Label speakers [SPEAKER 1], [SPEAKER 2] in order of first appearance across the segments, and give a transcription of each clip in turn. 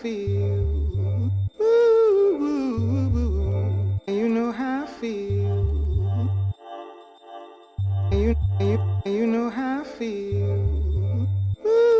[SPEAKER 1] feel. Ooh, you know how I feel. You know how I feel. Ooh.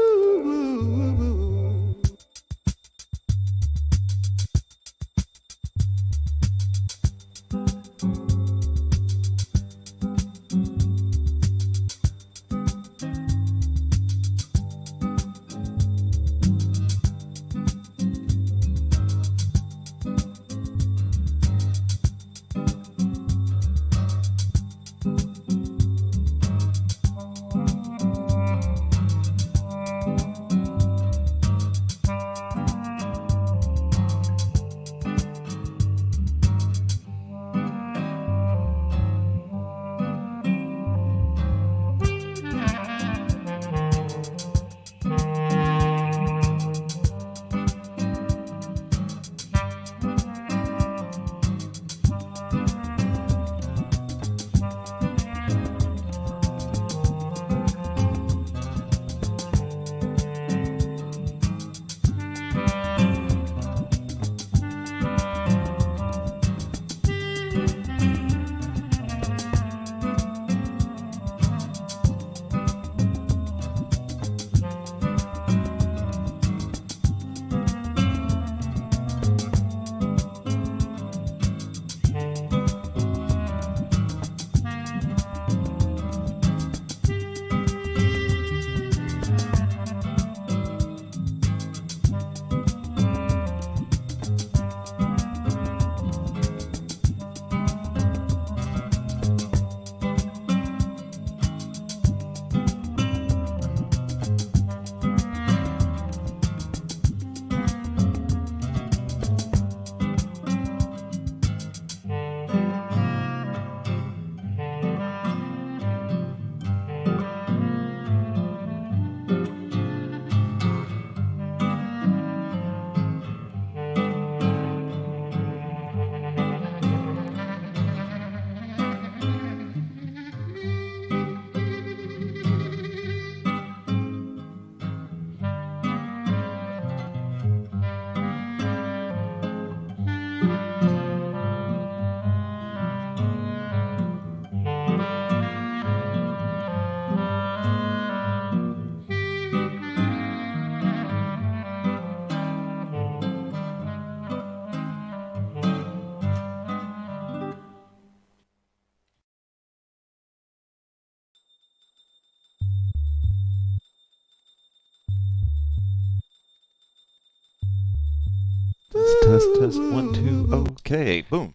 [SPEAKER 2] Test, 1, 2, okay, boom.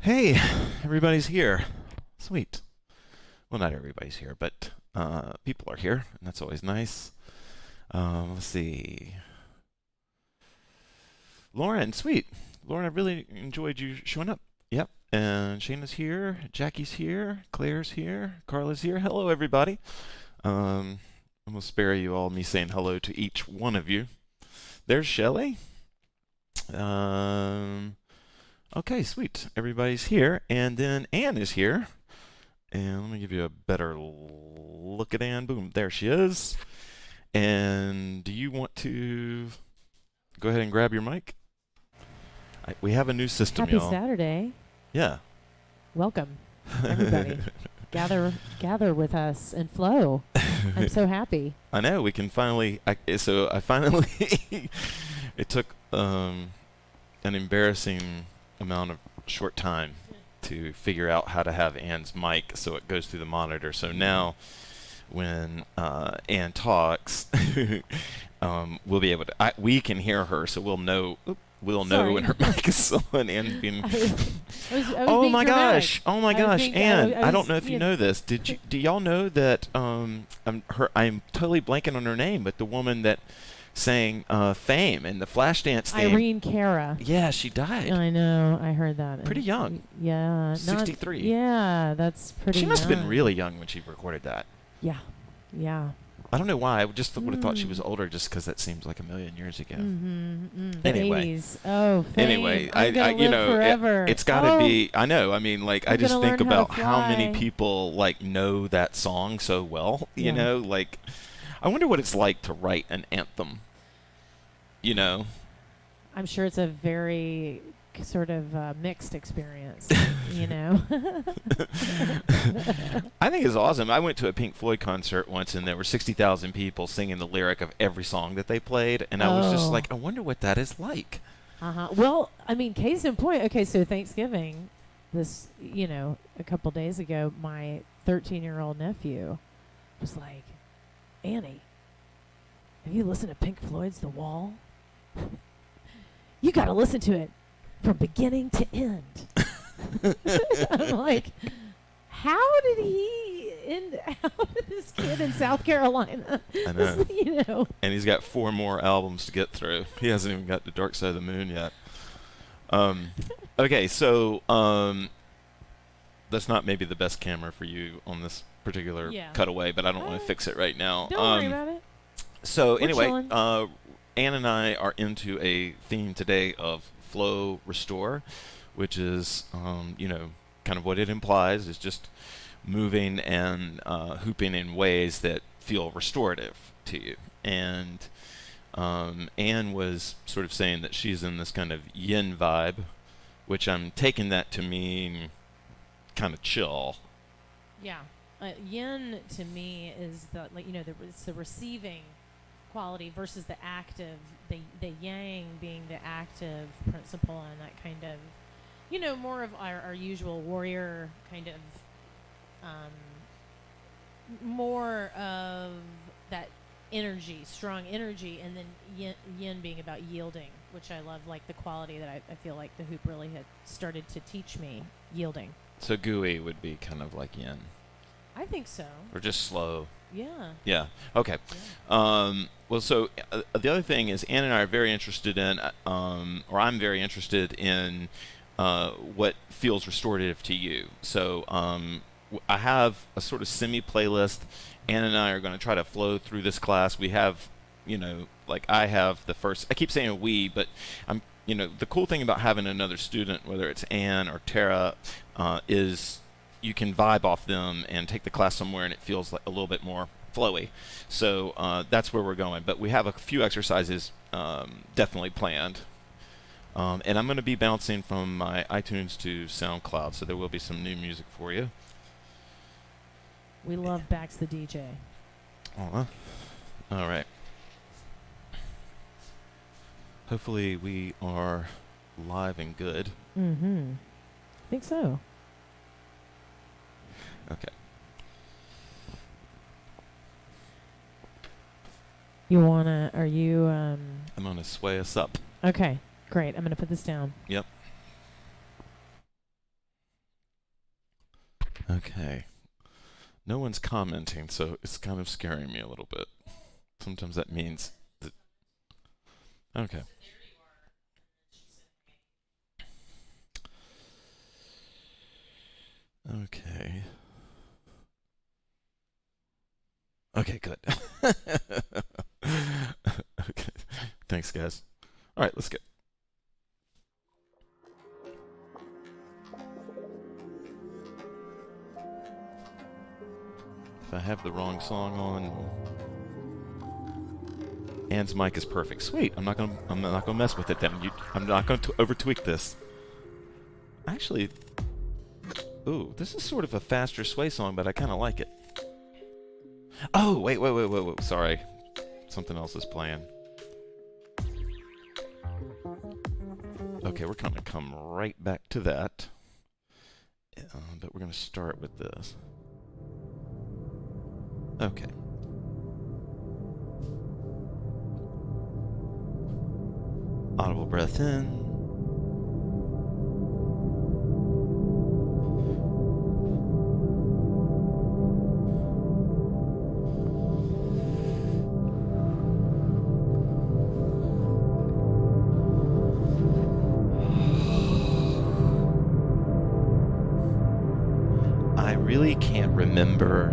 [SPEAKER 2] Hey, everybody's here. Sweet. Well, not everybody's here, but people are here, and that's always nice. Let's see. Lauren, sweet. Lauren, I really enjoyed you showing up. Yep. And Shayna's here, Jackie's here, Claire's here, Carla's here. Hello, everybody. I'm going to spare you all me saying hello to each one of you. There's Shelly. Okay, sweet. Everybody's here. And then Anne is here. And let me give you a better look at Anne. Boom, there she is. And do you want to go ahead and grab your mic? We have a new system, y'all.
[SPEAKER 3] Happy Saturday.
[SPEAKER 2] Yeah.
[SPEAKER 3] Welcome, everybody. Gather with us and flow. I'm so happy.
[SPEAKER 2] I know, we can finally, it took an embarrassing amount of short time to figure out how to have Anne's mic so it goes through the monitor. So now when Anne talks, we'll be able to, we can hear her, so we'll know when her mic is on. And being, oh my gosh, Anne, I don't know if you know this. Do y'all know that I'm totally blanking on her name, but the woman that sang Fame and the Flashdance theme.
[SPEAKER 3] Irene Cara.
[SPEAKER 2] Yeah, she died.
[SPEAKER 3] I know, I heard that.
[SPEAKER 2] Pretty young.
[SPEAKER 3] Yeah.
[SPEAKER 2] 63.
[SPEAKER 3] Yeah, that's pretty young.
[SPEAKER 2] She must have been really young when she recorded that.
[SPEAKER 3] Yeah.
[SPEAKER 2] I don't know why. I just would have thought she was older, just because that seems like a million years ago.
[SPEAKER 3] The
[SPEAKER 2] Anyway.
[SPEAKER 3] 80s. Oh, Fame.
[SPEAKER 2] Anyway,
[SPEAKER 3] I'm gonna live forever.
[SPEAKER 2] It's got to be. I know. I mean, like, I just think about how many
[SPEAKER 3] fly.
[SPEAKER 2] people like know that song so well. You know, like, I wonder what it's like to write an anthem. you know.
[SPEAKER 3] I'm sure it's a very sort of mixed experience, you know.
[SPEAKER 2] I think it's awesome. I went to a Pink Floyd concert once, and there were 60,000 people singing the lyric of every song that they played, and I was just like, I wonder what that is like.
[SPEAKER 3] Well, I mean, case in point. Okay, so Thanksgiving, this, you know, a couple days ago, my 13-year-old nephew was like, Annie, have you listened to Pink Floyd's The Wall? You got to listen to it from beginning to end. I'm like, how did this kid in South Carolina,
[SPEAKER 2] I know.
[SPEAKER 3] you know?
[SPEAKER 2] And he's got 4 more albums to get through. He hasn't even got to Dark Side of the Moon yet. Okay, so that's not maybe the best camera for you on this particular cutaway, but I don't want to fix it right now.
[SPEAKER 3] Don't worry about it.
[SPEAKER 2] So
[SPEAKER 3] We're
[SPEAKER 2] anyway,
[SPEAKER 3] chilling.
[SPEAKER 2] Ann and I are into a theme today of flow restore, which is, you know, kind of what it implies is just moving and hooping in ways that feel restorative to you. And Ann was sort of saying that she's in this kind of yin vibe, which I'm taking that to mean kind of chill.
[SPEAKER 3] Yeah. Yin to me is the, like, you know, it's the receiving quality versus the active, the yang being the active principle, and that kind of, you know, more of our usual warrior kind of, more of that energy, strong energy, and then yin being about yielding, which I love, like the quality that I feel like the hoop really had started to teach me, yielding.
[SPEAKER 2] So gooey would be kind of like yin.
[SPEAKER 3] I think so.
[SPEAKER 2] Or just slow.
[SPEAKER 3] Yeah.
[SPEAKER 2] Yeah. Okay.
[SPEAKER 3] Yeah.
[SPEAKER 2] Well, so the other thing is Ann and I are very interested in, or I'm very interested in, what feels restorative to you. So I have a sort of semi-playlist. Ann and I are going to try to flow through this class. We have, you know, like I have the first. I keep saying we, but you know, the cool thing about having another student, whether it's Ann or Tara, is you can vibe off them and take the class somewhere, and it feels like a little bit more flowy. So that's where we're going. But we have a few exercises definitely planned. And I'm going to be bouncing from my iTunes to SoundCloud, so there will be some new music for you.
[SPEAKER 3] We love Bax the DJ.
[SPEAKER 2] All right. Hopefully we are live and good.
[SPEAKER 3] Mm-hmm. I think so.
[SPEAKER 2] Okay.
[SPEAKER 3] Are you,
[SPEAKER 2] I'm going to sway us up.
[SPEAKER 3] Okay, great. I'm going to put this down.
[SPEAKER 2] Yep. Okay. No one's commenting, so it's kind of scaring me a little bit. Sometimes that means that... Okay. Okay. Okay, good. Okay. Thanks, guys. All right, let's go. If I have the wrong song on, Ann's mic is perfect. Sweet. I'm not gonna mess with it then. I'm not going to over tweak this. Actually, ooh, this is sort of a faster sway song, but I kind of like it. Oh, wait. Sorry. Something else is playing. Okay, we're going to come right back to that. But we're going to start with this. Okay. Audible breath in. I really can't remember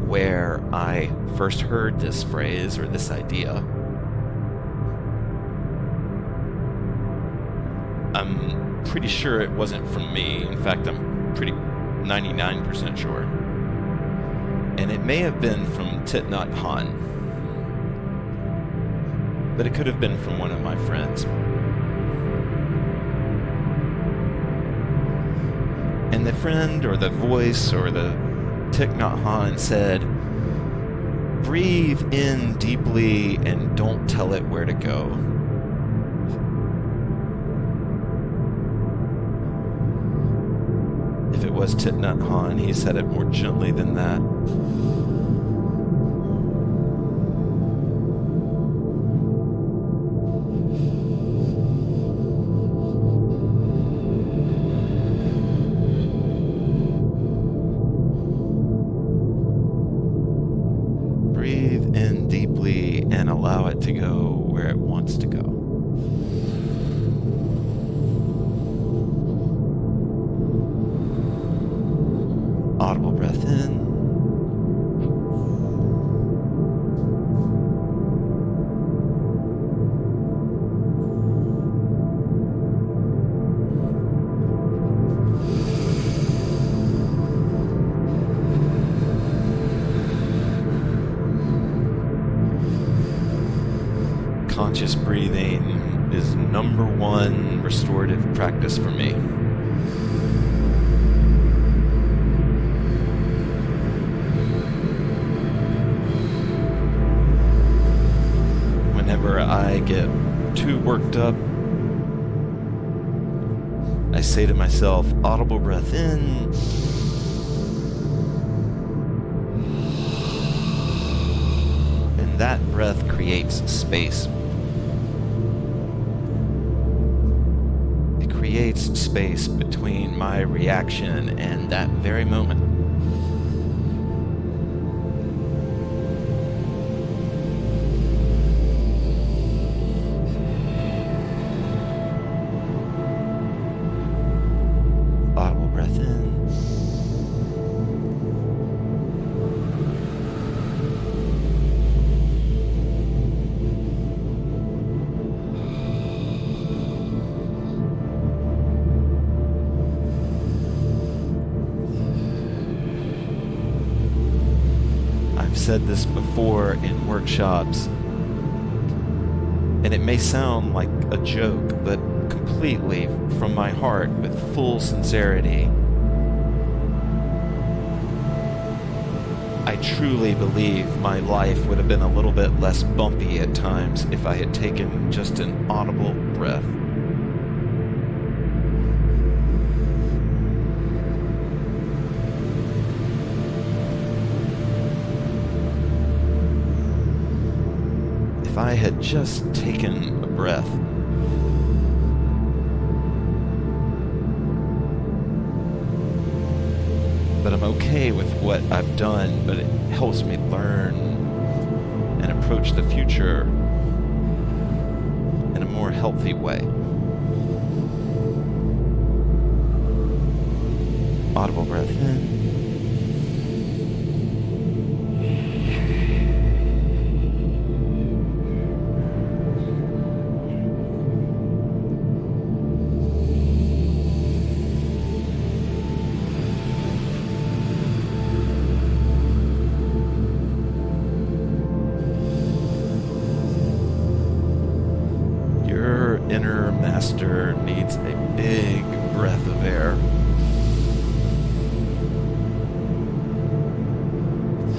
[SPEAKER 2] where I first heard this phrase or this idea. I'm pretty sure it wasn't from me. In fact, I'm pretty 99% sure. And it may have been from Thich Nhat Hanh. but it could have been from one of my friends. And the friend or the voice or the Thich Nhat Hanh said, breathe in deeply and don't tell it where to go. If it was Thich Nhat Hanh, he said it more gently than that. Breathe in deeply and allow it to go where it wants to go. Audible breath in. Conscious breathing is number one restorative practice for me. Whenever I get too worked up, I say to myself, audible breath in. And that breath creates space. It creates space between my reaction and that very moment. Audible breath in. I've said this before in workshops, and it may sound like a joke, but completely from my heart with full sincerity, I truly believe my life would have been a little bit less bumpy at times if I had taken just an audible breath. If I had just taken a breath. But I'm okay with what I've done, but it helps me learn and approach the future in a more healthy way. Audible breath in. Inner master needs a big breath of air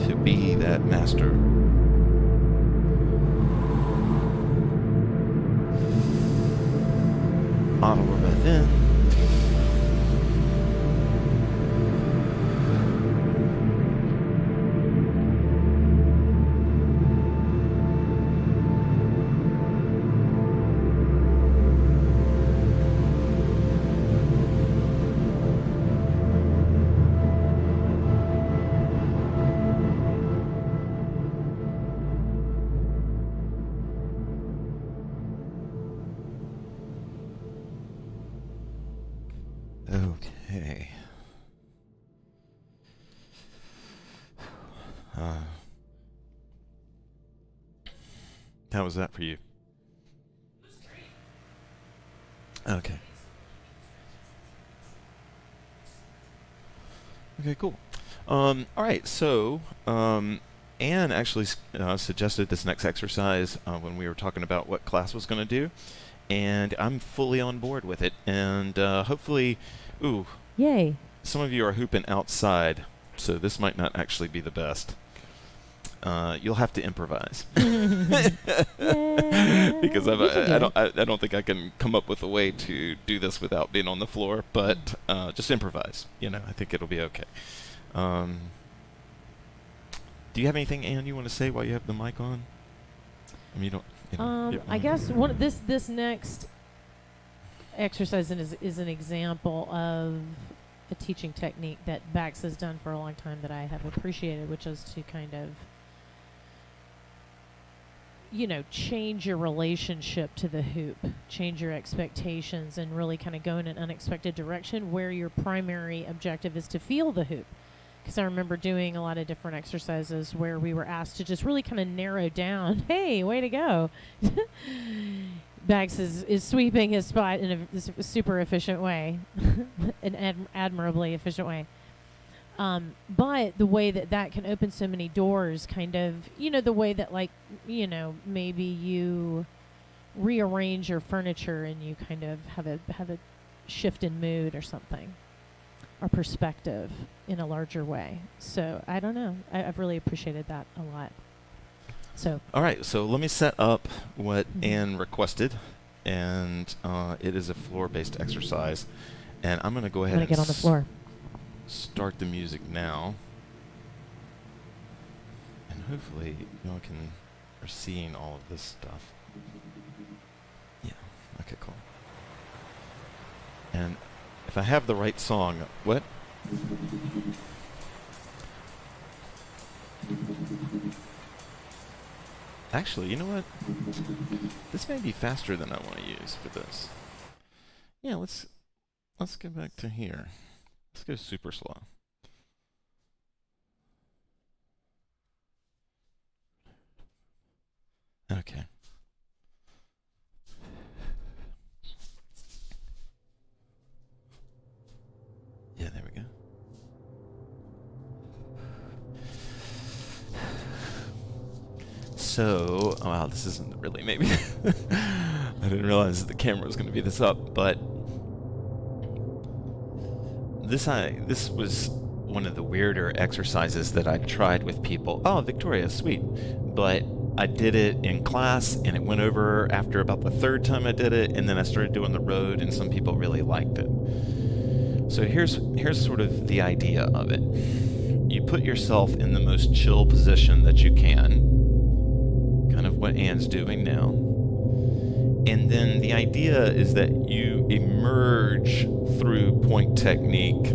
[SPEAKER 2] to be that master. Audible breath in. Okay. How was that for you? Okay. Okay, cool. All right, so Anne actually suggested this next exercise when we were talking about what class was going to do, and I'm fully on board with it. And hopefully,
[SPEAKER 3] Yay.
[SPEAKER 2] some of you are hooping outside, so this might not actually be the best. You'll have to improvise because I don't think I can come up with a way to do this without being on the floor. But just improvise. I think it'll be okay. Do you have anything, Anne, you want to say while you have the mic on? I mean, you don't.
[SPEAKER 3] I guess this next exercise is an example of a teaching technique that Bax has done for a long time that I have appreciated, which is to kind of change your relationship to the hoop, change your expectations, and really kind of go in an unexpected direction where your primary objective is to feel the hoop. Because I remember doing a lot of different exercises where we were asked to just really kind of narrow down, hey, way to go. Bax is sweeping his spot in a super efficient way, an admirably efficient way. But the way that can open so many doors, kind of, the way that maybe you rearrange your furniture and you kind of have a shift in mood or something, or perspective in a larger way. So I don't know. I've really appreciated that a lot. So.
[SPEAKER 2] All right. So let me set up what Anne requested, and it is a floor-based exercise, and I'm going to go ahead and
[SPEAKER 3] get on the floor.
[SPEAKER 2] Start the music now, and hopefully y'all are seeing all of this stuff. Yeah. Okay. Cool. And if I have the right song, what? Actually, you know what? This may be faster than I want to use for this. Yeah, let's go back to here. Let's go super slow. Okay. Yeah, there we go. So, wow, this isn't really maybe. I didn't realize the camera was going to be this up, but this was one of the weirder exercises that I tried with people. Oh, Victoria, sweet. But I did it in class, and it went over after about the third time I did it, and then I started doing the road, and some people really liked it. So here's sort of the idea of it. You put yourself in the most chill position that you can, kind of what Anne's doing now. And then the idea is that you emerge through point technique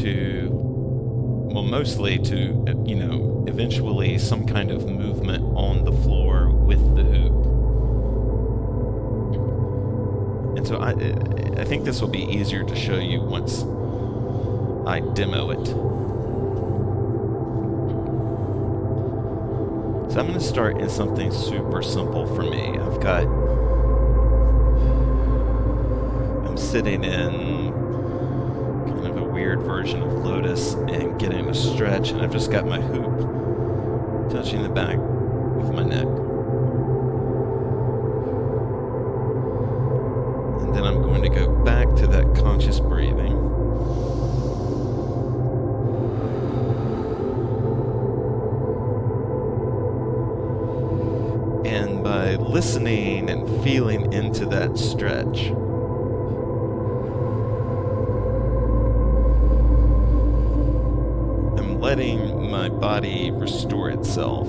[SPEAKER 2] to, well, mostly to, eventually some kind of movement on the floor with the hoop. And so I think this will be easier to show you once I demo it. So I'm going to start in something super simple for me. I'm sitting in kind of a weird version of lotus and getting a stretch, and I've just got my hoop touching the back of my neck. And then I'm going to go back to that conscious breathing. And by listening and feeling into that stretch, I'm letting my body restore itself.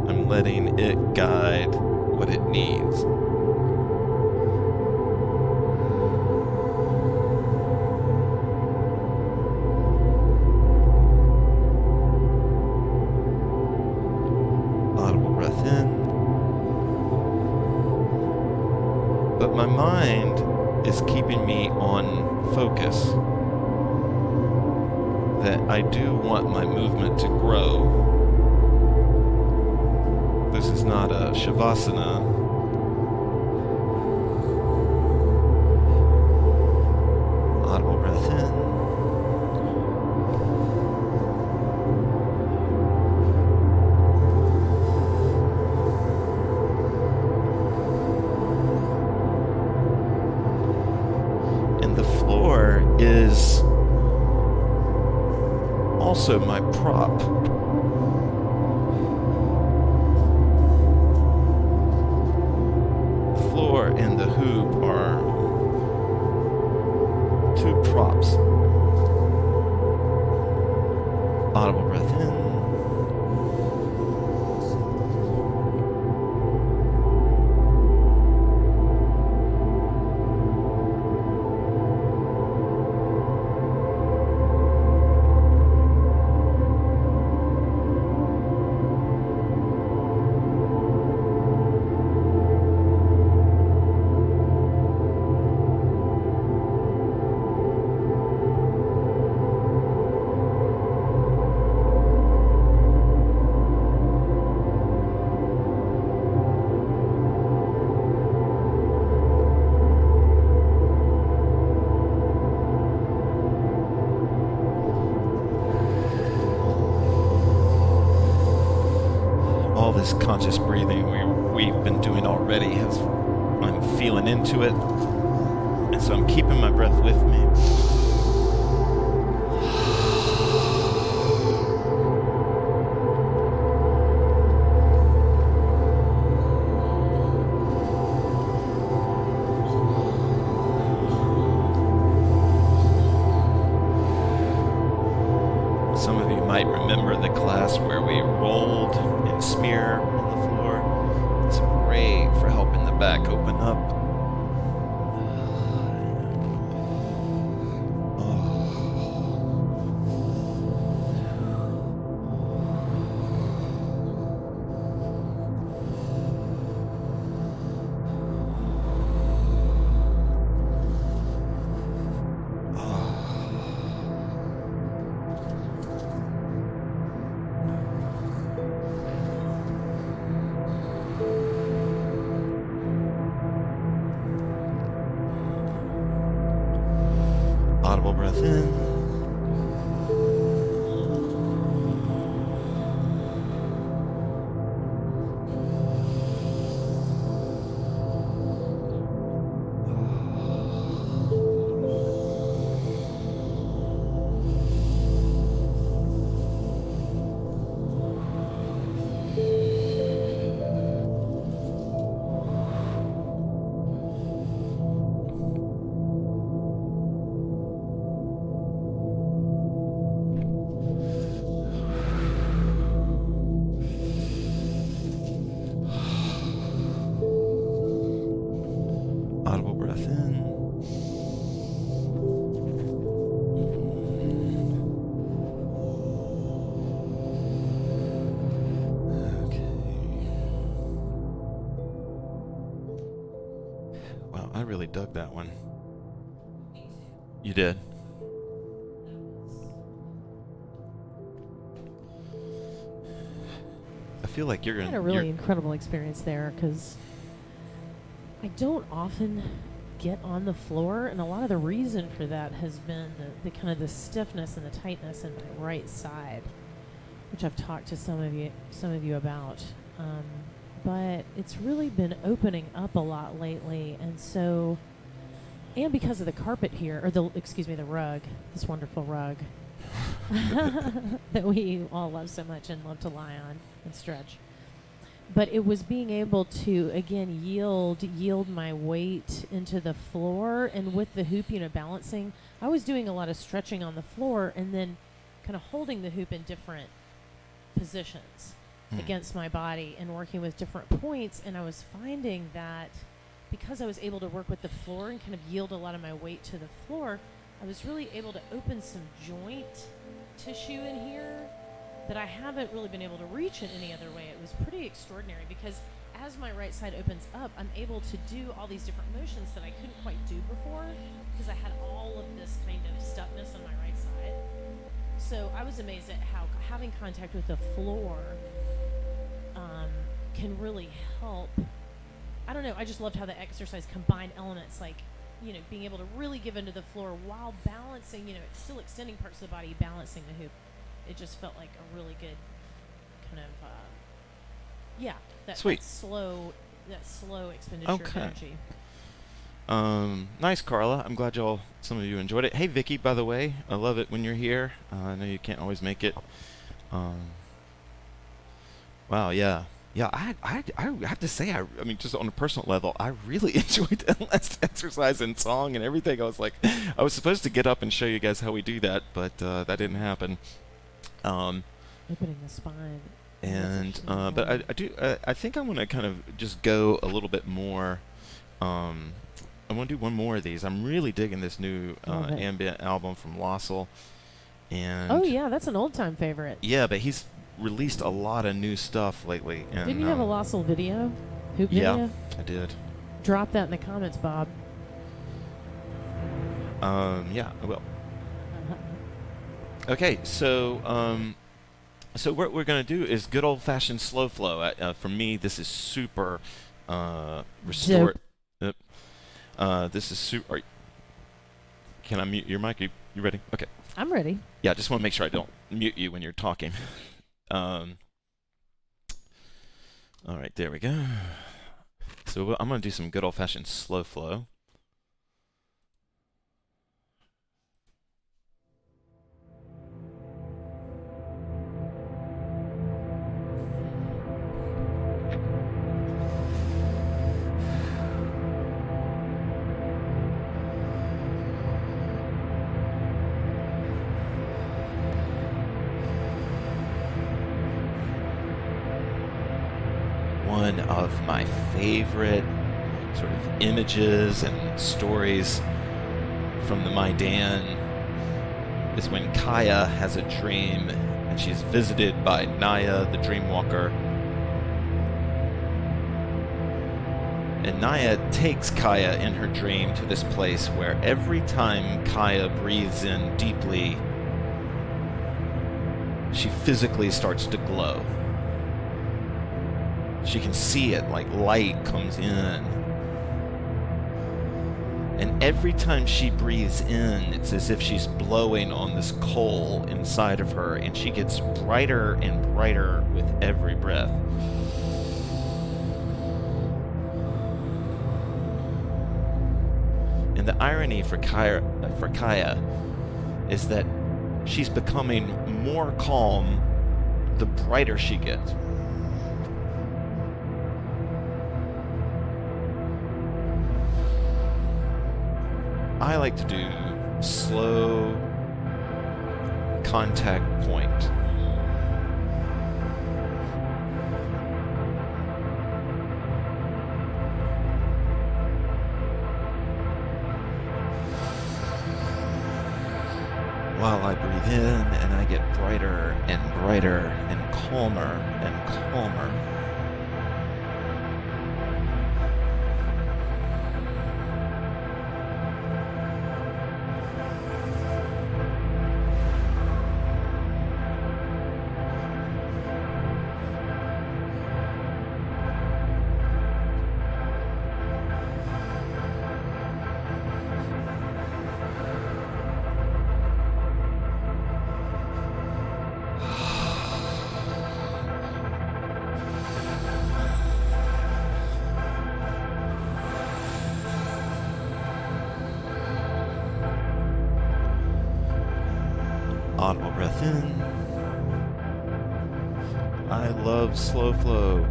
[SPEAKER 2] I'm letting it guide what it needs. But my mind is keeping me on focus. That I do want my movement to grow. This is not a shavasana. Audible breath in. So my prop floor and the hoop are two props. Audible breath in. All this conscious breathing we've been doing already I'm feeling into it, and so I'm keeping my breath with me. Some of you might remember the class where we rolled and smear on the floor. It's great for helping the back open up. Audible breath in. Audible breath in. Okay. Wow, I really dug that one. You did? I feel like you're
[SPEAKER 3] I
[SPEAKER 2] going
[SPEAKER 3] had a really incredible experience there because I don't often get on the floor, and a lot of the reason for that has been the kind of the stiffness and the tightness in my right side, which I've talked to some of you about. But it's really been opening up a lot lately, and because of the carpet here, or the rug, this wonderful rug that we all love so much and love to lie on and stretch. But it was being able to, again, yield my weight into the floor. And with the hoop, balancing, I was doing a lot of stretching on the floor and then kind of holding the hoop in different positions against my body and working with different points. And I was finding that because I was able to work with the floor and kind of yield a lot of my weight to the floor, I was really able to open some joint tissue in here that I haven't really been able to reach in any other way. It was pretty extraordinary because as my right side opens up, I'm able to do all these different motions that I couldn't quite do before because I had all of this kind of stuckness on my right side. So I was amazed at how having contact with the floor can really help. I don't know, I just loved how the exercise combined elements like, being able to really give into the floor while balancing, still extending parts of the body, balancing the hoop. It just felt like a really good kind of, that slow expenditure of energy.
[SPEAKER 2] Nice, Carla. I'm glad some of you enjoyed it. Hey, Vicky, by the way, I love it when you're here. I know you can't always make it. Wow, yeah. Yeah, I have to say, I mean, just on a personal level, I really enjoyed that last exercise and song and everything. I was supposed to get up and show you guys how we do that, but that didn't happen.
[SPEAKER 3] Opening the spine.
[SPEAKER 2] But I think I want to kind of just go a little bit more. I want to do one more of these. I'm really digging this new ambient album from Lossel. And
[SPEAKER 3] oh yeah, that's an old time favorite.
[SPEAKER 2] Yeah, but he's released a lot of new stuff lately. And,
[SPEAKER 3] didn't you have a Lossel video? Hoop
[SPEAKER 2] yeah,
[SPEAKER 3] video?
[SPEAKER 2] I did.
[SPEAKER 3] Drop that in the comments, Bob.
[SPEAKER 2] Yeah, I will. Okay, so what we're gonna do is good old fashioned slow flow. For me, this is super restore. This is super. Can I mute your mic? You ready? Okay.
[SPEAKER 3] I'm ready.
[SPEAKER 2] Yeah, I just want to make sure I don't mute you when you're talking. All right, there we go. So I'm going to do some good old-fashioned slow flow. One of my favorite sort of images and stories from the Maidan is when Kaya has a dream and she's visited by Naya, the Dreamwalker. And Naya takes Kaya in her dream to this place where every time Kaya breathes in deeply, she physically starts to glow. She can see it, like light comes in. And every time she breathes in, it's as if she's blowing on this coal inside of her, and she gets brighter and brighter with every breath. And the irony for Kaya is that she's becoming more calm the brighter she gets. I like to do slow contact point. While I breathe in and I get brighter and brighter and calmer and calmer. Audible breath in. I love slow flow.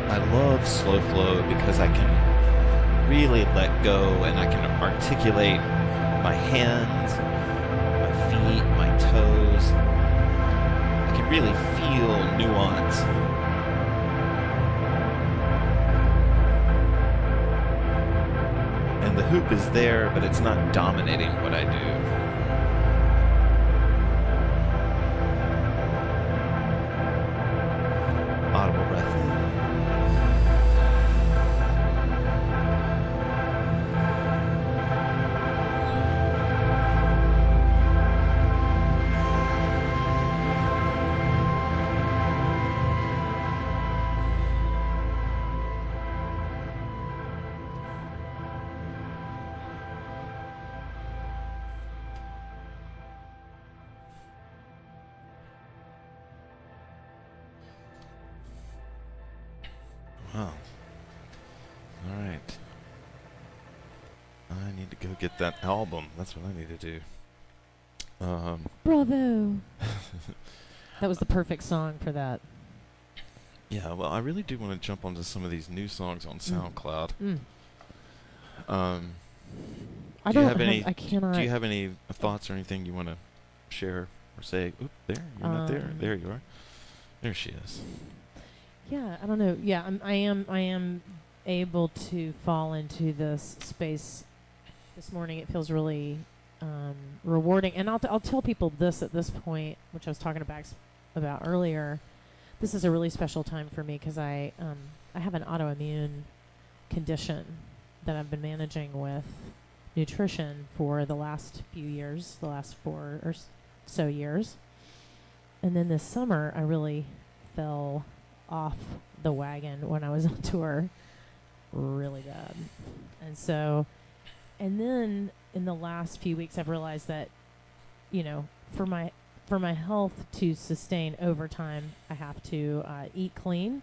[SPEAKER 2] I love slow flow because I can really let go and I can articulate my hands, my feet, my toes. I can really feel nuance. And the hoop is there, but it's not dominating what I do. Oh. All right. I need to go get that album. That's what I need to do.
[SPEAKER 3] Bravo. That was the perfect song for that.
[SPEAKER 2] Yeah, well, I really do want to jump onto some of these new songs on SoundCloud.
[SPEAKER 3] I
[SPEAKER 2] Do you
[SPEAKER 3] don't
[SPEAKER 2] have any?
[SPEAKER 3] I cannot.
[SPEAKER 2] Do you have any thoughts or anything you want to share or say? Oop, there, you're not there. There you are. There she is.
[SPEAKER 3] Yeah, I don't know. Yeah, I am able to fall into this space this morning. It feels really rewarding, and I'll tell people this at this point, which I was talking about earlier. This is a really special time for me because I have an autoimmune condition that I've been managing with nutrition for the last few years, the last 4 or so years. And then this summer, I really fell off the wagon when I was on tour really bad. And then in the last few weeks, I've realized that, for my health to sustain over time, I have to eat clean.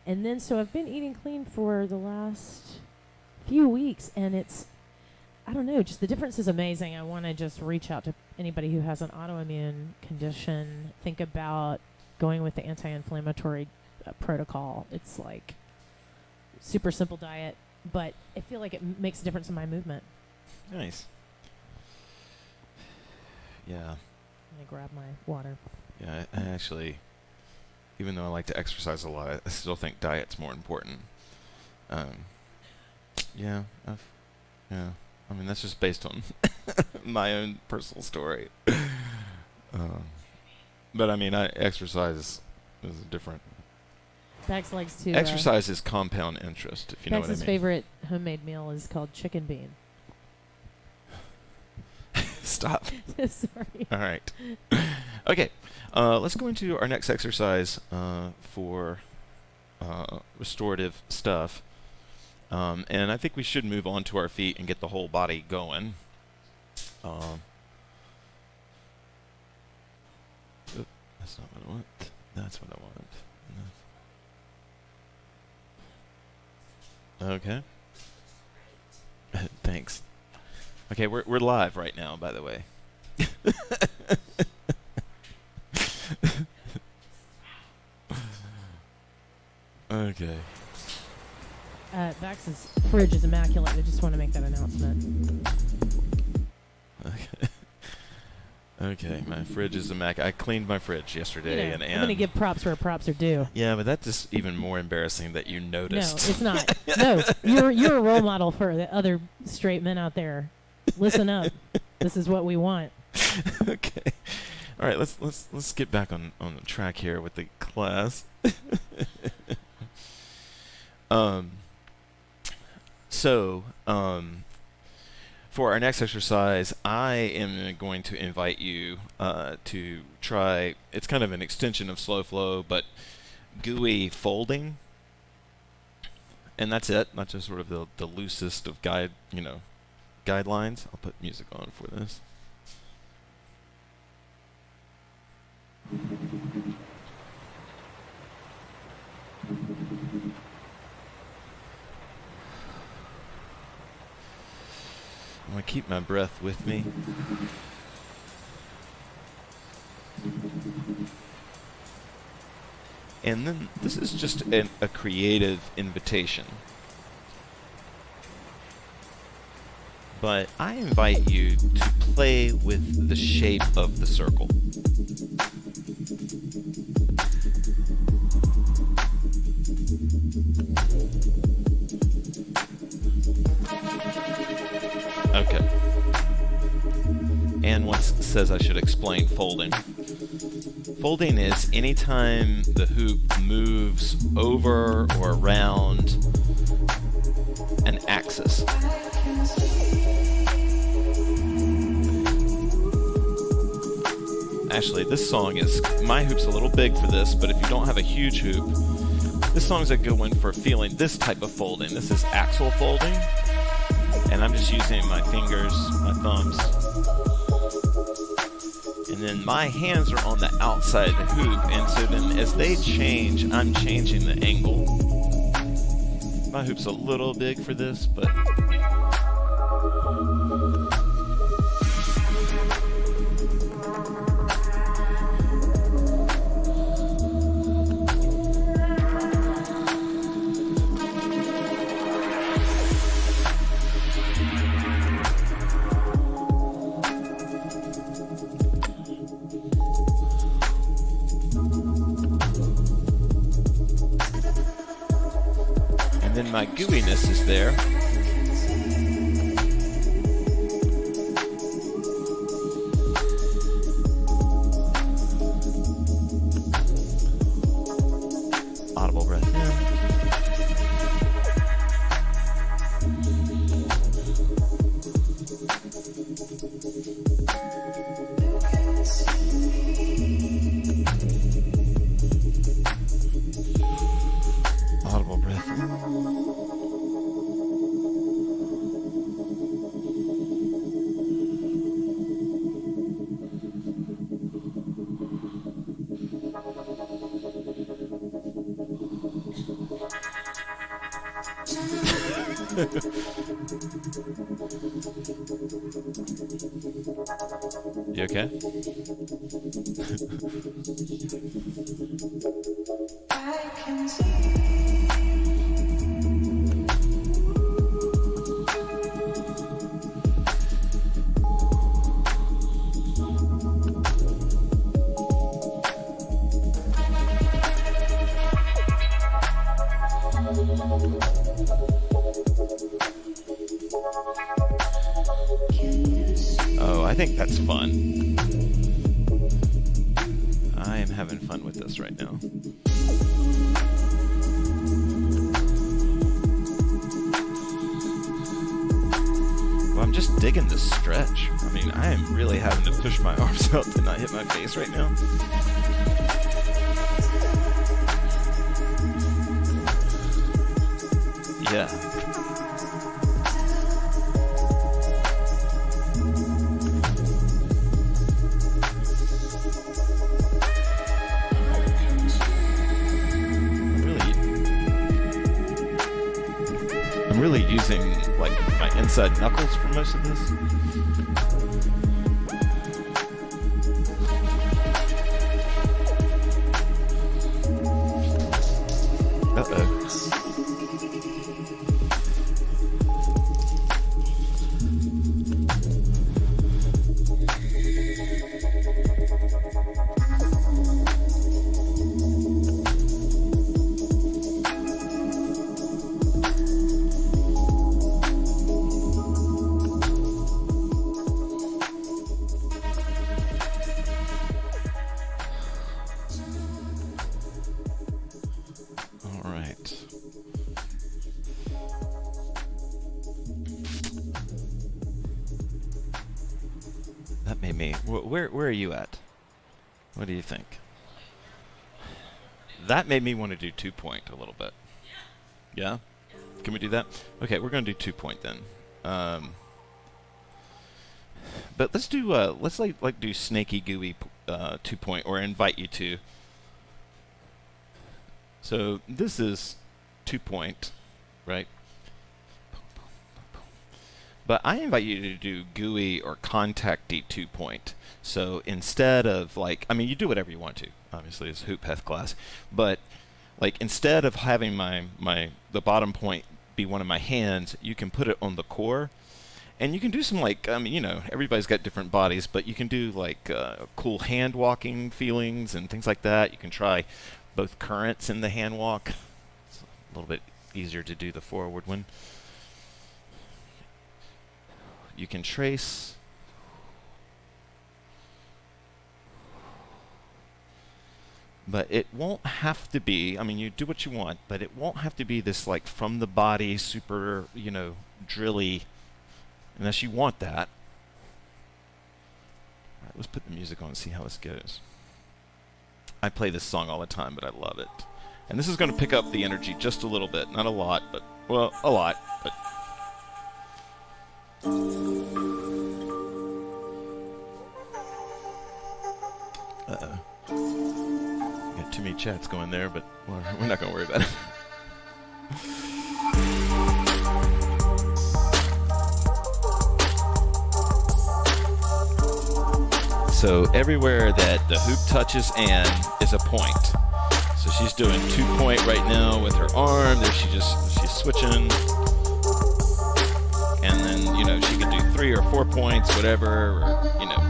[SPEAKER 3] And then so I've been eating clean for the last few weeks, and I don't know, just the difference is amazing. I want to just reach out to anybody who has an autoimmune condition. Think about going with the anti-inflammatory protocol. It's like super simple diet, but I feel like it makes a difference in my movement.
[SPEAKER 2] Nice. Yeah.
[SPEAKER 3] Let me grab my water.
[SPEAKER 2] Yeah, I actually, even though I like to exercise a lot, I still think diet's more important. Yeah, I mean, that's just based on my own personal story. But I mean, exercise is different.
[SPEAKER 3] Bax likes to
[SPEAKER 2] Exercise is compound interest, if you know what I mean.
[SPEAKER 3] Bax's favorite homemade meal is called chicken bean.
[SPEAKER 2] Stop.
[SPEAKER 3] Sorry.
[SPEAKER 2] All right. Okay. Let's go into our next exercise for restorative stuff. And I think we should move on to our feet and get the whole body going. That's not what I want. That's what I want. Okay. Thanks. Okay, we're live right now, by the way. Okay.
[SPEAKER 3] Bax's fridge is immaculate. I just want to make that announcement.
[SPEAKER 2] Okay. Okay, my fridge is immaculate. I cleaned my fridge yesterday, and
[SPEAKER 3] I'm going to give props where props are due.
[SPEAKER 2] Yeah, but that's just even more embarrassing that you noticed.
[SPEAKER 3] No, it's not. No, you're a role model for the other straight men out there. Listen up. This is what we want.
[SPEAKER 2] Okay. All right, let's get back on the track here with the class. For our next exercise, I am going to invite you to try, it's kind of an extension of slow flow, but gooey folding. And that's it. That's just sort of the loosest of guidelines. I'll put music on for this. I'm going to keep my breath with me. And then this is just a creative invitation. But I invite you to play with the shape of the circle. Okay. Anne once says I should explain folding. Folding is anytime the hoop moves over or around an axis. Actually, this song is, my hoop's a little big for this, but if you don't have a huge hoop, this song's a good one for feeling this type of folding. This is axle folding. And I'm just using my fingers, my thumbs. And then my hands are on the outside of the hoop. And so then as they change, I'm changing the angle. my hoop's a little big for this, but then my gooiness is there. Audible breath in. Audible breath in. You okay?
[SPEAKER 1] I can see.
[SPEAKER 2] Oh, I think that's fun. I am having fun with this right now. Well, I'm just digging this stretch. I mean, I am really having to push my arms out to not hit my face right now. Yeah. I'm really using like my inside knuckles for most of this. Uh-oh. All right. That made me. Where are you at? What do you think? That made me want to do 2-point a little bit. Yeah? Can we do that? Okay, we're going to do 2-point then. But let's do let's like do snaky gooey 2-point, or invite you to. So this is 2-point, right? But I invite you to do gooey or contacty 2-point. So instead of like, I mean, you do whatever you want to. Obviously, it's a HoopPath class, but like instead of having the bottom point be one of my hands, you can put it on the core, and you can do some like, I mean, you know, everybody's got different bodies, but you can do like cool hand walking feelings and things like that. You can try both currents in the hand walk. It's a little bit easier to do the forward one. You can trace. But it won't have to be, I mean, you do what you want, but it won't have to be this like from the body, super, you know, drilly, unless you want that. All right, let's put the music on and see how this goes. I play this song all the time, but I love it. And this is going to pick up the energy just a little bit. Not a lot, but, well, a lot, but. Uh-oh. Got too many chats going there, but we're not going to worry about it. So everywhere that the hoop touches Ann is a point. So she's doing 2-point right now with her arm. There she's switching. And then, you know, she could do 3 or 4 points, whatever, or, you know.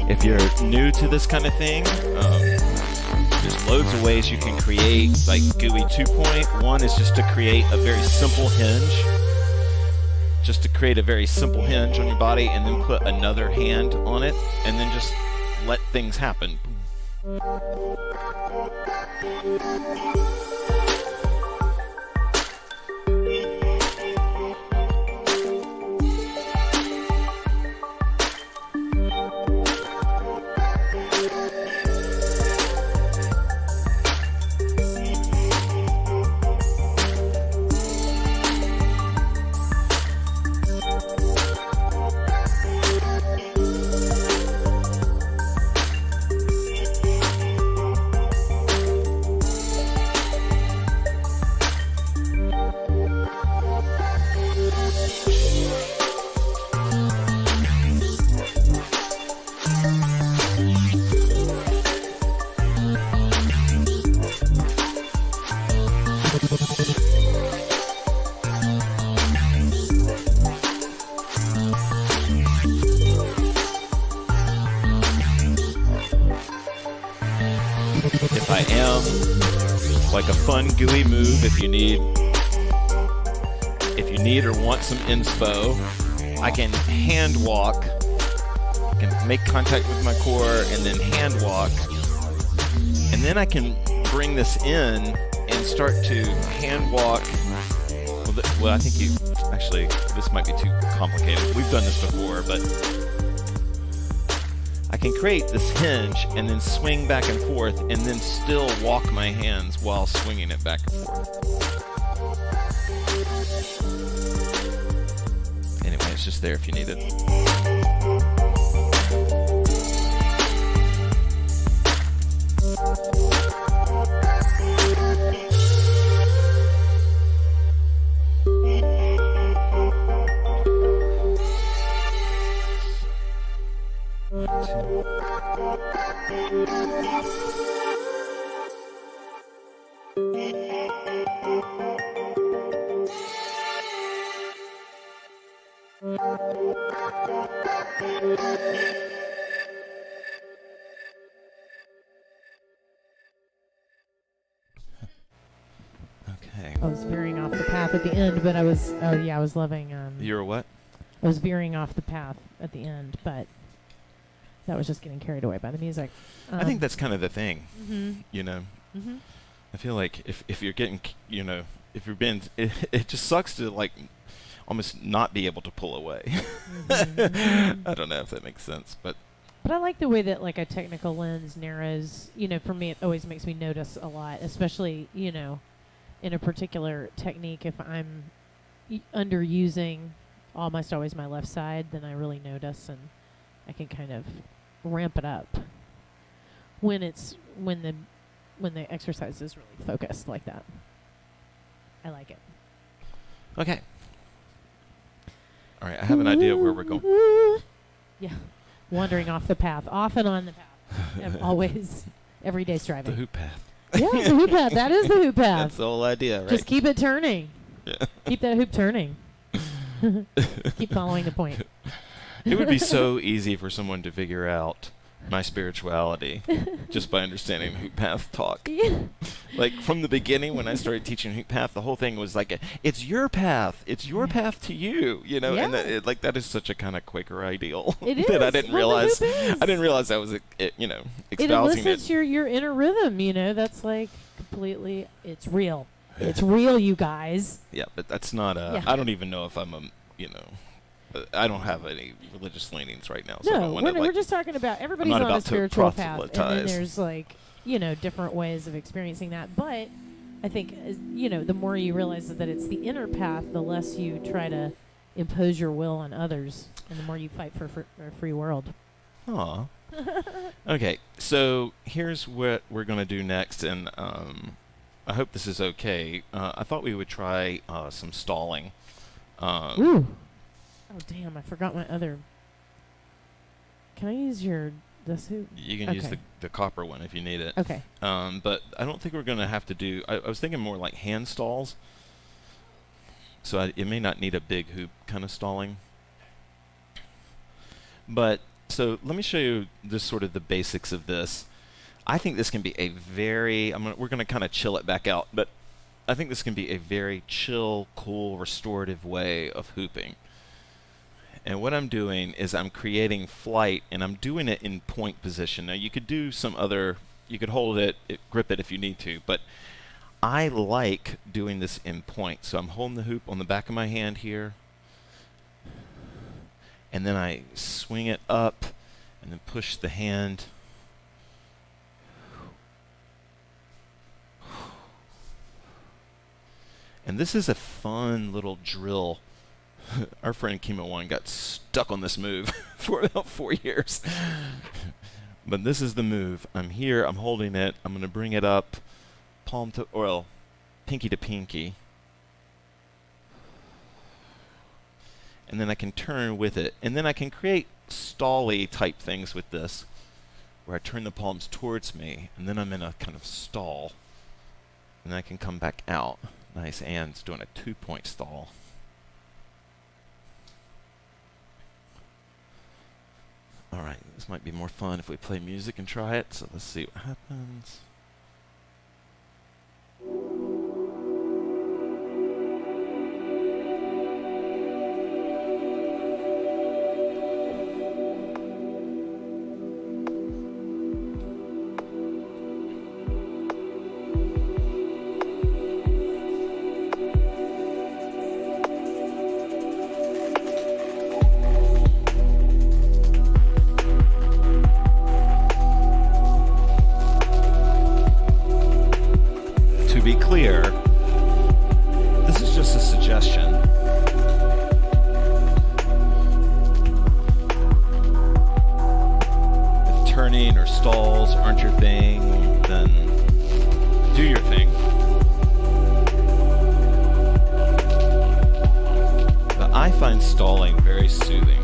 [SPEAKER 2] If you're new to this kind of thing, there's loads of ways you can create like GUI 2-point. One is just to create a very simple hinge. Just to create a very simple hinge on your body and then put another hand on it and then just let things happen. If I am like a fun GUI move, if you need or want some inspo, I can hand walk. I can make contact with my core and then hand walk, and then I can bring this in and start to hand walk. Well, I think this might be too complicated. We've done this before, but I can create this hinge and then swing back and forth and then still walk my hands while swinging it back and forth. Anyway, it's just there if you need it. Okay.
[SPEAKER 3] I was veering off the path at the end, but I was loving.
[SPEAKER 2] You were what?
[SPEAKER 3] I was veering off the path at the end, but that was just getting carried away by the music.
[SPEAKER 2] I think that's kind of the thing,
[SPEAKER 3] Mm-hmm.
[SPEAKER 2] you know.
[SPEAKER 3] Mm-hmm.
[SPEAKER 2] I feel like if you're getting, you know, if you're being, it just sucks to like almost not be able to pull away.
[SPEAKER 3] Mm-hmm.
[SPEAKER 2] I don't know if that makes sense, but
[SPEAKER 3] I like the way that like a technical lens narrows. You know, for me, it always makes me notice a lot, especially in a particular technique. If I'm underusing almost always my left side, then I really notice, and I can kind of ramp it up when the exercise is really focused like that. I like it.
[SPEAKER 2] okay. All right, I have an idea where we're going.
[SPEAKER 3] Yeah, wandering off the path, off and on the path, always, everyday
[SPEAKER 2] The
[SPEAKER 3] striving.
[SPEAKER 2] HoopPath.
[SPEAKER 3] Yeah, the hoop path. That is the hoop path.
[SPEAKER 2] That's the whole idea, right?
[SPEAKER 3] Just keep it turning.
[SPEAKER 2] Yeah.
[SPEAKER 3] Keep that hoop turning. Keep following the point.
[SPEAKER 2] It would be so easy for someone to figure out my spirituality just by understanding HoopPath talk.
[SPEAKER 3] Yeah.
[SPEAKER 2] Like from the beginning when I started teaching HoopPath, the whole thing was like, it's your path. It's your path to you, you know, and
[SPEAKER 3] Yeah.
[SPEAKER 2] that is such a kind of Quaker ideal
[SPEAKER 3] It
[SPEAKER 2] that I
[SPEAKER 3] is.
[SPEAKER 2] didn't
[SPEAKER 3] Well, the
[SPEAKER 2] realize.
[SPEAKER 3] hoop is.
[SPEAKER 2] I didn't realize that was, you know,
[SPEAKER 3] It
[SPEAKER 2] espousing
[SPEAKER 3] elicits
[SPEAKER 2] it.
[SPEAKER 3] your inner rhythm, you know. That's like completely, it's real. It's real, you guys.
[SPEAKER 2] Yeah, but that's not a,
[SPEAKER 3] Yeah.
[SPEAKER 2] I don't even know if I'm a, you know, I don't have any religious leanings right now. So I
[SPEAKER 3] No,
[SPEAKER 2] don't wanna,
[SPEAKER 3] we're just talking about everybody's
[SPEAKER 2] not
[SPEAKER 3] on a
[SPEAKER 2] about to
[SPEAKER 3] spiritual path, and then
[SPEAKER 2] proselytize.
[SPEAKER 3] there's like, you know, different ways of experiencing that. But I think, you know, the more you realize that it's the inner path, the less you try to impose your will on others, and the more you fight for a free world.
[SPEAKER 2] Aw. Okay, so here's what we're going to do next, and I hope this is okay. I thought we would try some stalling.
[SPEAKER 3] Ooh. Oh, damn, I forgot my other. Can I use this hoop?
[SPEAKER 2] You can use
[SPEAKER 3] Okay.
[SPEAKER 2] the copper one if you need it.
[SPEAKER 3] Okay.
[SPEAKER 2] But I don't think we're going to have to do... I was thinking more like hand stalls. So it may not need a big hoop kind of stalling. But, so let me show you just sort of the basics of this. I think this can be a very... we're going to kind of chill it back out, but I think this can be a very chill, cool, restorative way of hooping. And what I'm doing is I'm creating flight, and I'm doing it in point position. Now, you could do some other... You could hold it, grip it if you need to, but I like doing this in point. So I'm holding the hoop on the back of my hand here, and then I swing it up, and then push the hand. And this is a fun little drill. Our friend Kimo One got stuck on this move for about 4 years. But this is the move. I'm here, I'm holding it, I'm going to bring it up, pinky to pinky. And then I can turn with it. And then I can create stally type things with this, where I turn the palms towards me, and then I'm in a kind of stall. And then I can come back out. Nice, Anne's doing a 2-point stall. Alright, this might be more fun if we play music and try it, so let's see what happens. To be clear, this is just a suggestion. If turning or stalls aren't your thing, then do your thing. But I find stalling very soothing.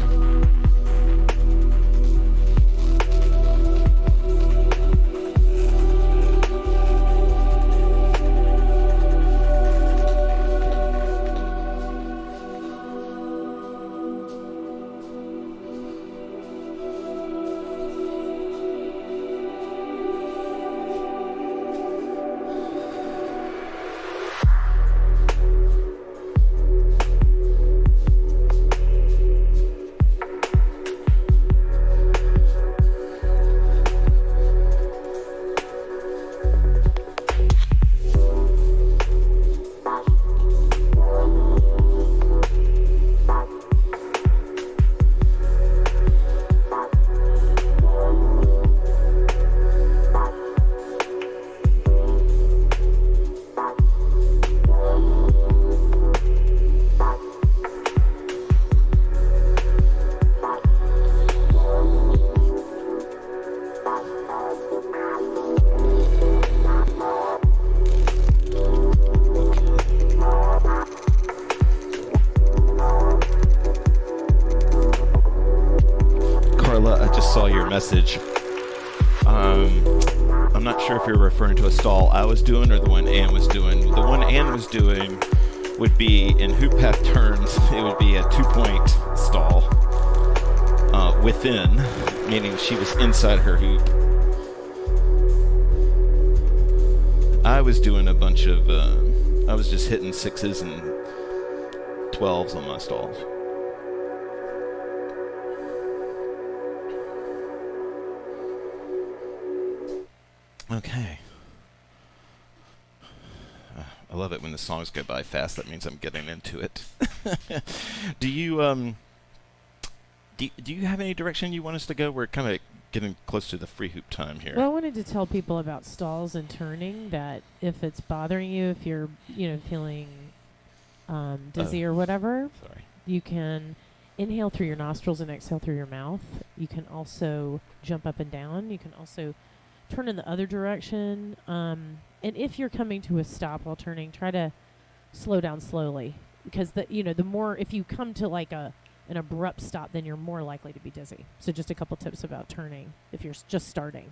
[SPEAKER 2] Carla, I just saw your message. I'm not sure if you're referring to a stall I was doing or the one Ann was doing. The one Ann was doing would be, in HoopPath terms, it would be a 2-point stall within meaning she was inside her hoop. I was doing a bunch of, I was just hitting 6s and 12s on my stalls. Okay. I love it when the songs go by fast. That means I'm getting into it. Do you do you have any direction you want us to go? We're kind of getting close to the free hoop time here.
[SPEAKER 3] Well, I wanted to tell people about stalls and turning, that if it's bothering you, if you're, feeling dizzy or whatever,
[SPEAKER 2] Sorry.
[SPEAKER 3] you can inhale through your nostrils and exhale through your mouth. You can also jump up and down. You can also turn in the other direction. And if you're coming to a stop while turning, try to slow down slowly, because the more, if you come to like an abrupt stop, then you're more likely to be dizzy. So just a couple tips about turning if you're just starting.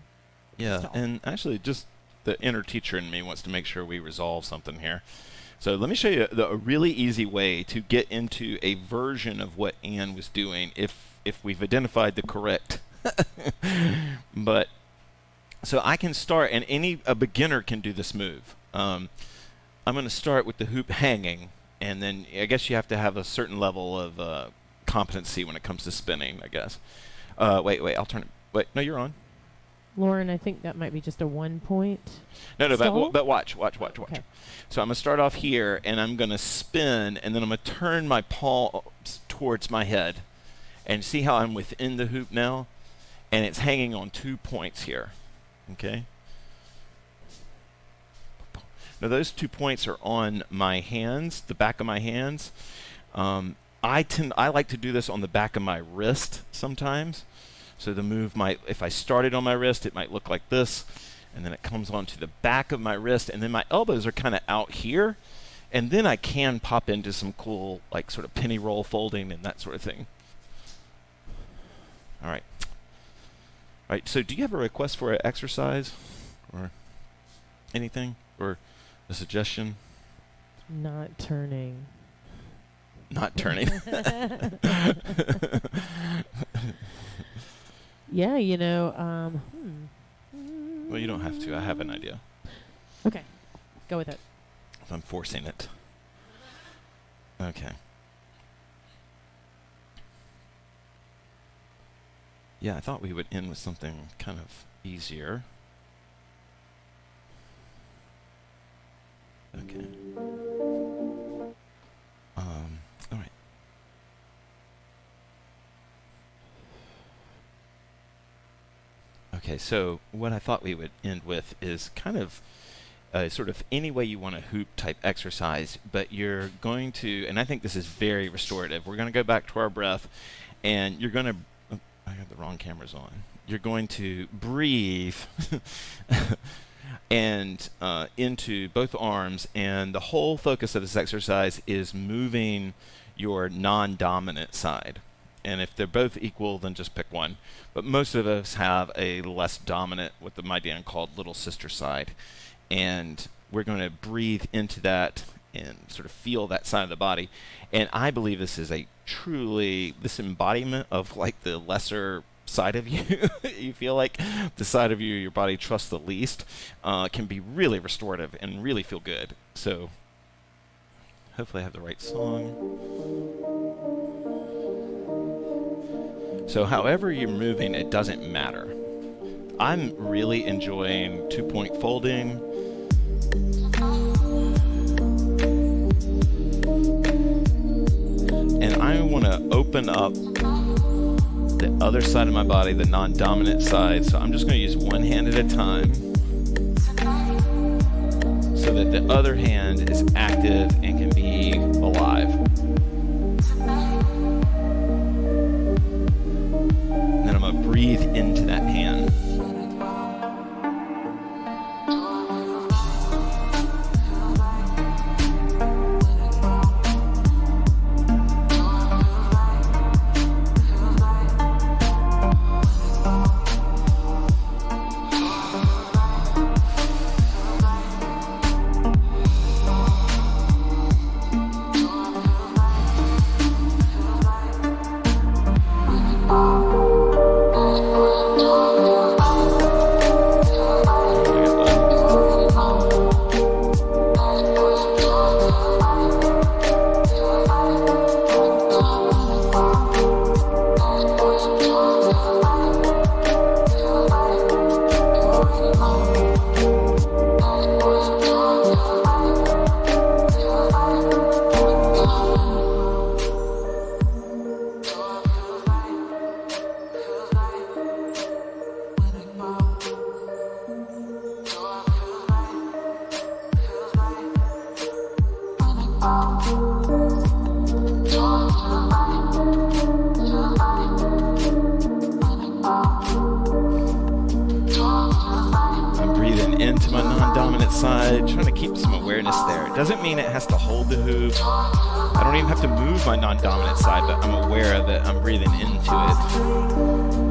[SPEAKER 2] Yeah,
[SPEAKER 3] Stall.
[SPEAKER 2] and actually just the inner teacher in me wants to make sure we resolve something here. So let me show you a really easy way to get into a version of what Anne was doing if we've identified the correct. But so I can start, and a beginner can do this move. I'm going to start with the hoop hanging, and then I guess you have to have a certain level of competency when it comes to spinning, I guess. Wait, I'll turn it. Wait, no, you're on.
[SPEAKER 3] Lauren, I think that might be just a 1 point.
[SPEAKER 2] No,
[SPEAKER 3] stall?
[SPEAKER 2] but watch.
[SPEAKER 3] Okay.
[SPEAKER 2] So I'm going to start off here, and I'm going to spin, and then I'm going to turn my palms towards my head, and see how I'm within the hoop now, and it's hanging on 2 points here. Okay. Now those 2 points are on my hands, the back of my hands. I like to do this on the back of my wrist sometimes. So the move might, if I started on my wrist, it might look like this, and then it comes onto the back of my wrist, and then my elbows are kind of out here, and then I can pop into some cool, like, sort of penny roll folding and that sort of thing. All right. All right, so do you have a request for an exercise or anything, or a suggestion?
[SPEAKER 3] Not turning.
[SPEAKER 2] Not turning.
[SPEAKER 3] Yeah,
[SPEAKER 2] Well, you don't have to. I have an idea.
[SPEAKER 3] Okay, go with it.
[SPEAKER 2] If I'm forcing it. Okay. Yeah, I thought we would end with something kind of easier. Okay. All right. Okay, so what I thought we would end with is kind of sort of any way you want to hoop type exercise, but you're going to, and I think this is very restorative. We're going to go back to our breath, and you're going to, I have the wrong cameras on. You're going to breathe and into both arms, and the whole focus of this exercise is moving your non-dominant side. And if they're both equal, then just pick one. But most of us have a less dominant, what my Dan called little sister side. And we're going to breathe into that and sort of feel that side of the body. And I believe this is this embodiment of like the lesser side of you. You feel like the side of your body trusts the least, can be really restorative and really feel good. So hopefully I have the right song. So however you're moving, it doesn't matter. I'm really enjoying 2-point folding. And I want to open up the other side of my body, the non-dominant side. So I'm just going to use one hand at a time so that the other hand is active and can be alive. And then I'm going to breathe into that hand. into my non-dominant side, trying to keep some awareness there. It doesn't mean it has to hold the hoop. I don't even have to move my non-dominant side, but I'm aware that I'm breathing into it.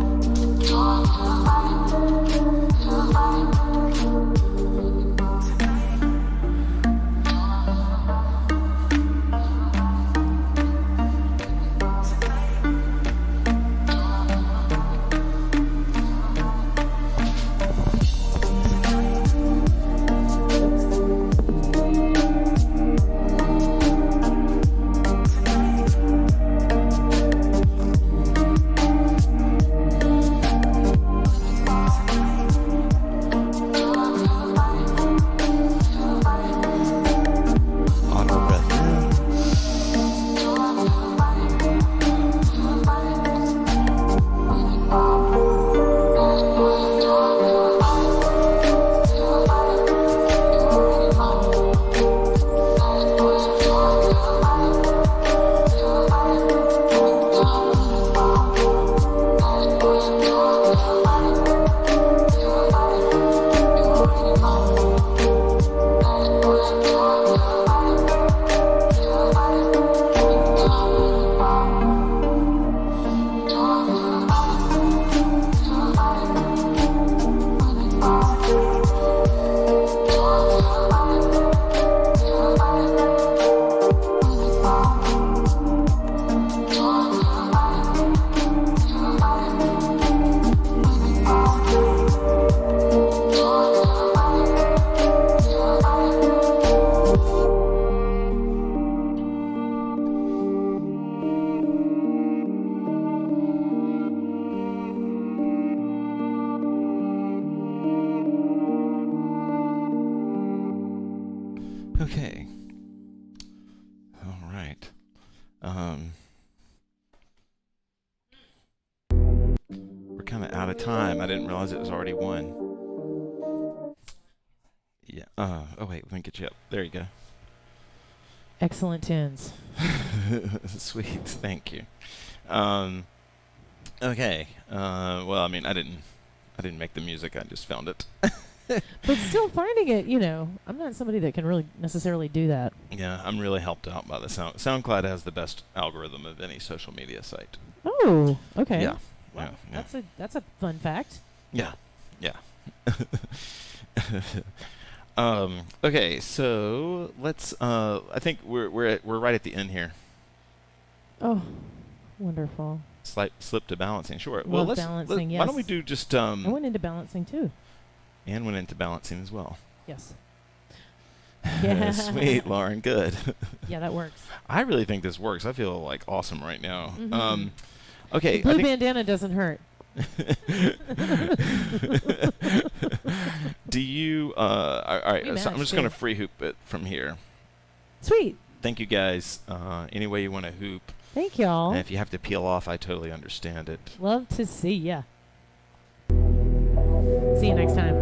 [SPEAKER 2] Okay. All right. We're kind of out of time. I didn't realize it was already 1. Yeah. Oh wait, let me get you up. There you go.
[SPEAKER 3] Excellent tunes.
[SPEAKER 2] Sweet. Thank you. Okay. Well, I mean, I didn't make the music. I just found it.
[SPEAKER 3] But still finding it, I'm not somebody that can really necessarily do that.
[SPEAKER 2] Yeah, I'm really helped out by the SoundCloud has the best algorithm of any social media site.
[SPEAKER 3] Oh, okay.
[SPEAKER 2] Yeah.
[SPEAKER 3] Wow,
[SPEAKER 2] Yeah.
[SPEAKER 3] That's a fun fact.
[SPEAKER 2] Yeah. Yeah. Okay, so let's. I think we're right at the end here.
[SPEAKER 3] Oh, wonderful.
[SPEAKER 2] Slip to balancing. Sure. Well,
[SPEAKER 3] Love balancing,
[SPEAKER 2] Why don't we
[SPEAKER 3] yes.
[SPEAKER 2] do just
[SPEAKER 3] I went into balancing too.
[SPEAKER 2] and went into balancing as well.
[SPEAKER 3] Yes. Yeah.
[SPEAKER 2] Sweet, Lauren. Good.
[SPEAKER 3] Yeah, that works.
[SPEAKER 2] I really think this works. I feel like awesome right now.
[SPEAKER 3] Mhm.
[SPEAKER 2] Okay.
[SPEAKER 3] Blue bandana doesn't hurt.
[SPEAKER 2] Do you? All right.
[SPEAKER 3] We
[SPEAKER 2] So I'm
[SPEAKER 3] match,
[SPEAKER 2] just gonna
[SPEAKER 3] too.
[SPEAKER 2] free hoop it from here.
[SPEAKER 3] Sweet.
[SPEAKER 2] Thank you guys. Any way you want to hoop.
[SPEAKER 3] Thank y'all.
[SPEAKER 2] And if you have to peel off, I totally understand it.
[SPEAKER 3] Love to see ya. See you next time.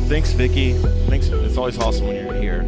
[SPEAKER 2] Thanks, Vicky. Thanks. It's always awesome when you're here.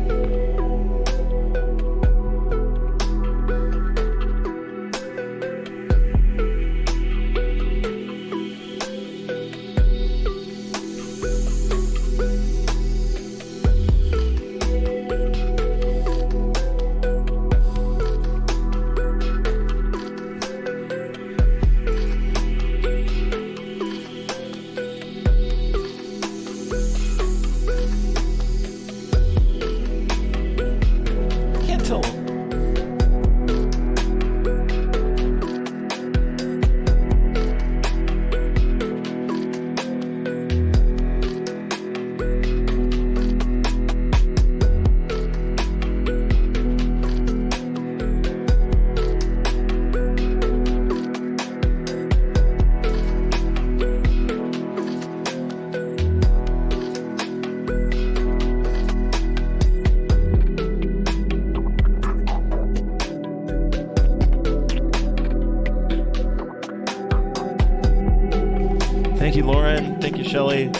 [SPEAKER 2] you, Lauren. Thank you, Shelly.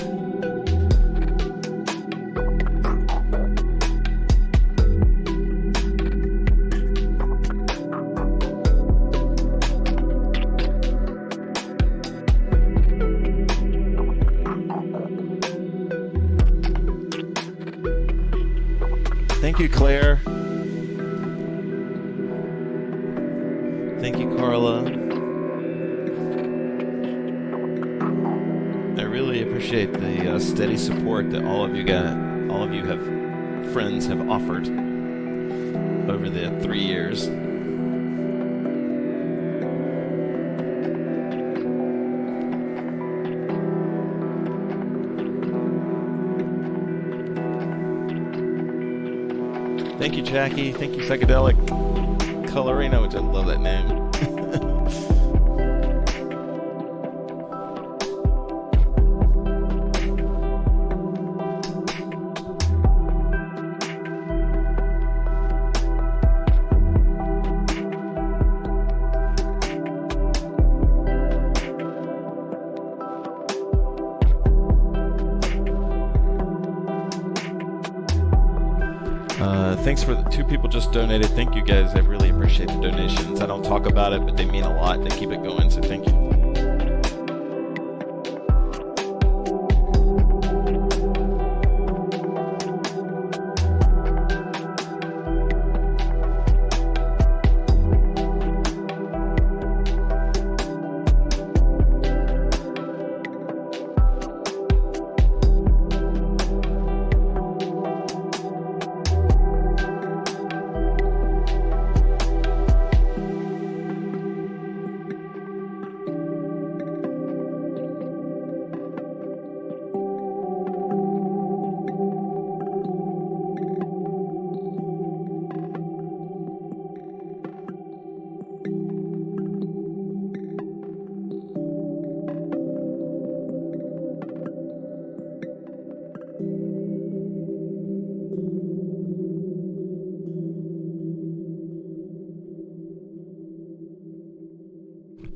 [SPEAKER 2] Thank you, Claire. Thank you, Carla. I really appreciate the steady support that all of you friends have offered over the 3 years. Thank you, Jackie. Thank you, Psychedelic Colorino, which I love that name. Thanks for the 2 people just donated. Thank you guys. I really appreciate the donations. I don't talk about it, but they mean a lot. They keep it going, so thank you.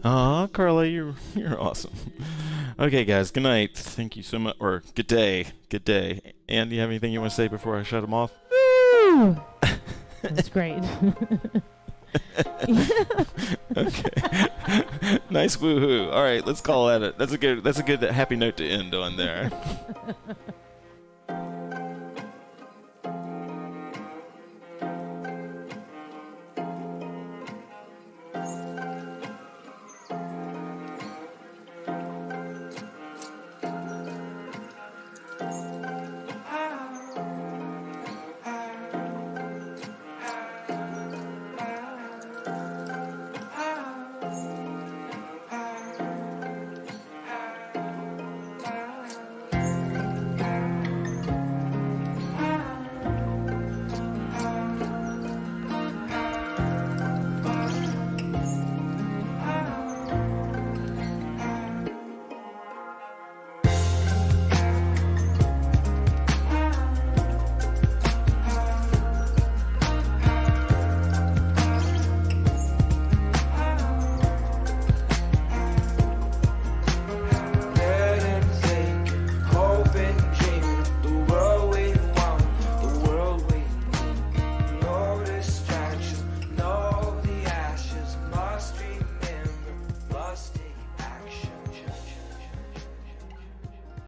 [SPEAKER 2] Aw, Carla, you're awesome. Okay, guys, good night. Thank you so much, or good day. Good day. And do you have anything you want to say before I shut them off?
[SPEAKER 3] Woo! That's great.
[SPEAKER 2] Okay. Nice woohoo. All right, let's call that it. That's a good happy note to end on there.